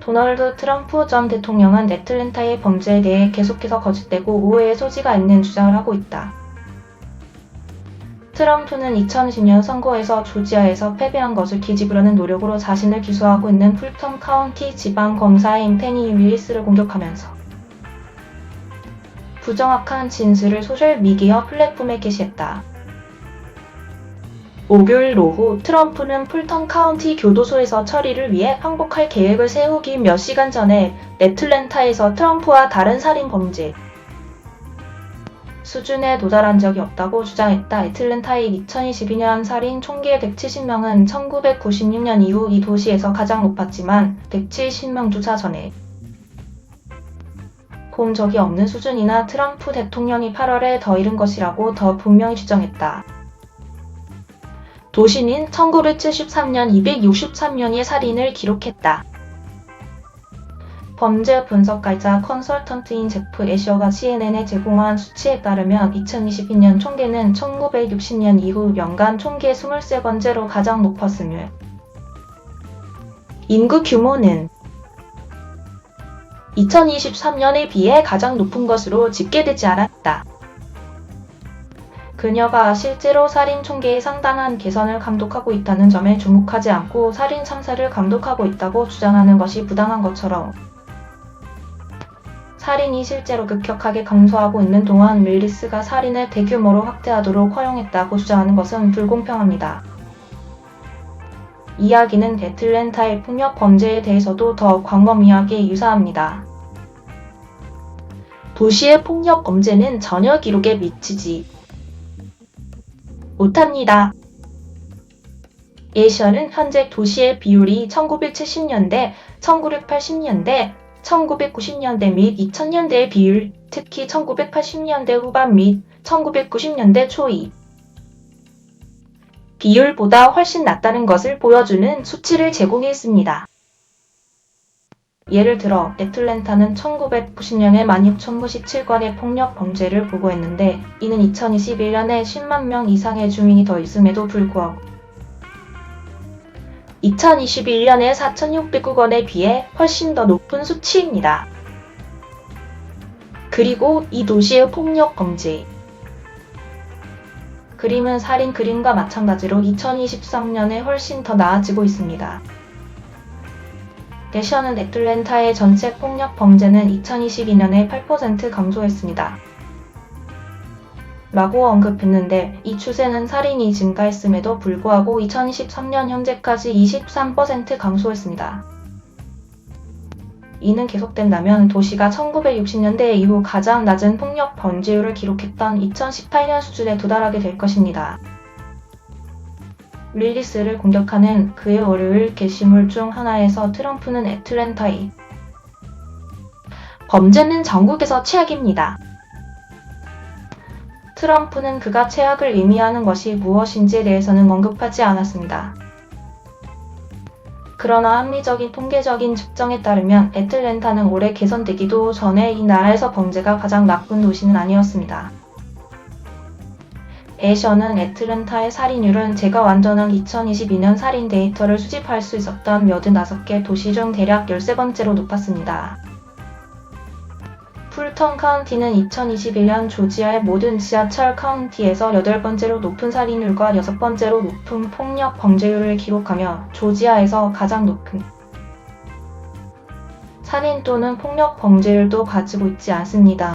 도널드 트럼프 전 대통령은 애틀랜타의 범죄에 대해 계속해서 거짓되고 오해의 소지가 있는 주장을 하고 있다. 트럼프는 2010년 선거에서 조지아에서 패배한 것을 뒤집으려는 노력으로 자신을 기소하고 있는 풀턴 카운티 지방검사인 페니 윌리스를 공격하면서 부정확한 진술을 소셜미디어 플랫폼에 게시했다. 목요일 오후 트럼프는 풀턴 카운티 교도소에서 처리를 위해 항복할 계획을 세우기 몇 시간 전에 애틀랜타에서 트럼프와 다른 살인 범죄 수준에 도달한 적이 없다고 주장했다. 애틀랜타의 2022년 살인 총기 170명은 1996년 이후 이 도시에서 가장 높았지만 170명조차 전에 본 적이 없는 수준이나 트럼프 대통령이 8월에 더 잃은 것이라고 더 분명히 주장했다. 도시는 1973년 263명의 살인을 기록했다. 범죄 분석가이자 컨설턴트인 제프 애셔가 CNN에 제공한 수치에 따르면 2022년 총계는 1960년 이후 연간 총계 23번째로 가장 높았으며 인구 규모는 2023년에 비해 가장 높은 것으로 집계되지 않았다. 그녀가 실제로 살인 총계의 상당한 개선을 감독하고 있다는 점에 주목하지 않고 살인 참사를 감독하고 있다고 주장하는 것이 부당한 것처럼 살인이 실제로 급격하게 감소하고 있는 동안 윌리스가 살인을 대규모로 확대하도록 허용했다고 주장하는 것은 불공평합니다. 이야기는 애틀랜타의 폭력 범죄에 대해서도 더 광범위하게 유사합니다. 도시의 폭력 범죄는 전혀 기록에 미치지 못합니다. 애셔는 현재 도시의 비율이 1970년대, 1980년대, 1990년대 및 2000년대의 비율, 특히 1980년대 후반 및 1990년대 초의 비율보다 훨씬 낮다는 것을 보여주는 수치를 제공했습니다. 예를 들어 애틀랜타는 1990년에 16,097건의 폭력 범죄를 보고했는데 이는 2021년에 10만 명 이상의 주민이 더 있음에도 불구하고 2021년에 4,609건에 비해 훨씬 더 높은 수치입니다. 그리고 이 도시의 폭력 범죄 그림은 살인 그림과 마찬가지로 2023년에 훨씬 더 나아지고 있습니다. 애셔는 애틀랜타의 전체 폭력 범죄는 2022년에 8% 감소했습니다. 라고 언급했는데 이 추세는 살인이 증가했음에도 불구하고 2023년 현재까지 23% 감소했습니다. 이는 계속된다면 도시가 1960년대 이후 가장 낮은 폭력 범죄율을 기록했던 2018년 수준에 도달하게 될 것입니다. 윌리스를 공격하는 그의 월요일 게시물 중 하나에서 트럼프는 애틀랜타의 범죄는 전국에서 최악입니다. 트럼프는 그가 최악을 의미하는 것이 무엇인지에 대해서는 언급하지 않았습니다. 그러나 합리적인 통계적인 측정에 따르면 애틀랜타는 올해 개선되기도 전에 이 나라에서 범죄가 가장 나쁜 도시는 아니었습니다. 애셔는 애틀랜타의 살인율은 제가 완전한 2022년 살인 데이터를 수집할 수 있었던 85개 도시 중 대략 13번째로 높았습니다. 풀턴 카운티는 2021년 조지아의 모든 지하철 카운티에서 8번째로 높은 살인율과 6번째로 높은 폭력 범죄율을 기록하며 조지아에서 가장 높은 살인 또는 폭력 범죄율도 가지고 있지 않습니다.